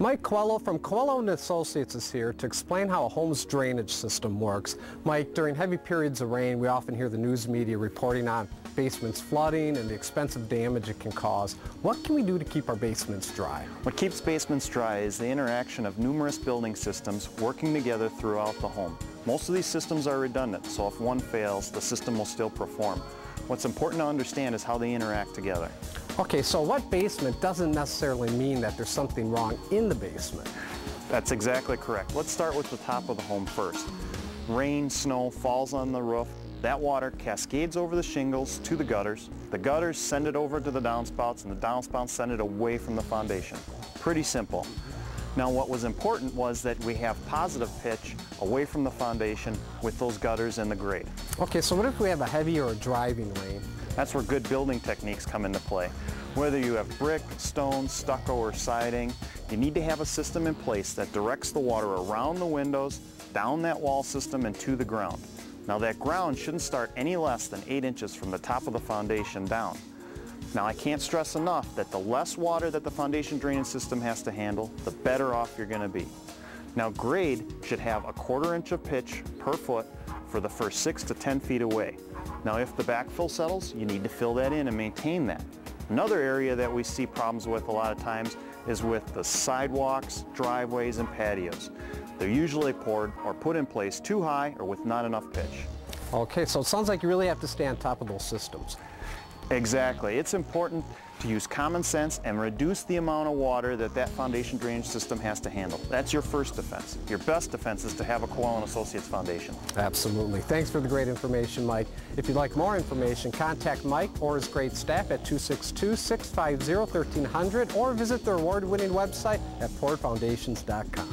Mike Coello from Coello of Associates is here to explain how a home's drainage system works. Mike, during heavy periods of rain, we often hear the news media reporting on basements flooding and the expensive damage it can cause. What can we do to keep our basements dry? What keeps basements dry is the interaction of numerous building systems working together throughout the home. Most of these systems are redundant, so if one fails, the system will still perform. What's important to understand is how they interact together. Okay, so what basement doesn't necessarily mean that there's something wrong in the basement. That's exactly correct. Let's start with the top of the home first. Rain, snow falls on the roof. That water cascades over the shingles to the gutters. The gutters send it over to the downspouts, and the downspouts send it away from the foundation. Pretty simple. Now what was important was that we have positive pitch away from the foundation with those gutters and the grate. Okay, so what if we have a heavy or a driving rain? That's where good building techniques come into play. Whether you have brick, stone, stucco, or siding, you need to have a system in place that directs the water around the windows, down that wall system, and to the ground. Now that ground shouldn't start any less than 8 inches from the top of the foundation down. Now I can't stress enough that the less water that the foundation drainage system has to handle, the better off you're going to be. Now grade should have a 1/4 inch of pitch per foot for the first 6 to 10 feet away. Now if the backfill settles, you need to fill that in and maintain that. Another area that we see problems with a lot of times is with the sidewalks, driveways, and patios. They're usually poured or put in place too high or with not enough pitch. Okay, so it sounds like you really have to stay on top of those systems. Exactly. It's important to use common sense and reduce the amount of water that that foundation drainage system has to handle. That's your first defense. Your best defense is to have a Coello & Associates foundation. Absolutely. Thanks for the great information, Mike. If you'd like more information, contact Mike or his great staff at 262-650-1300 or visit their award-winning website at portfoundations.com.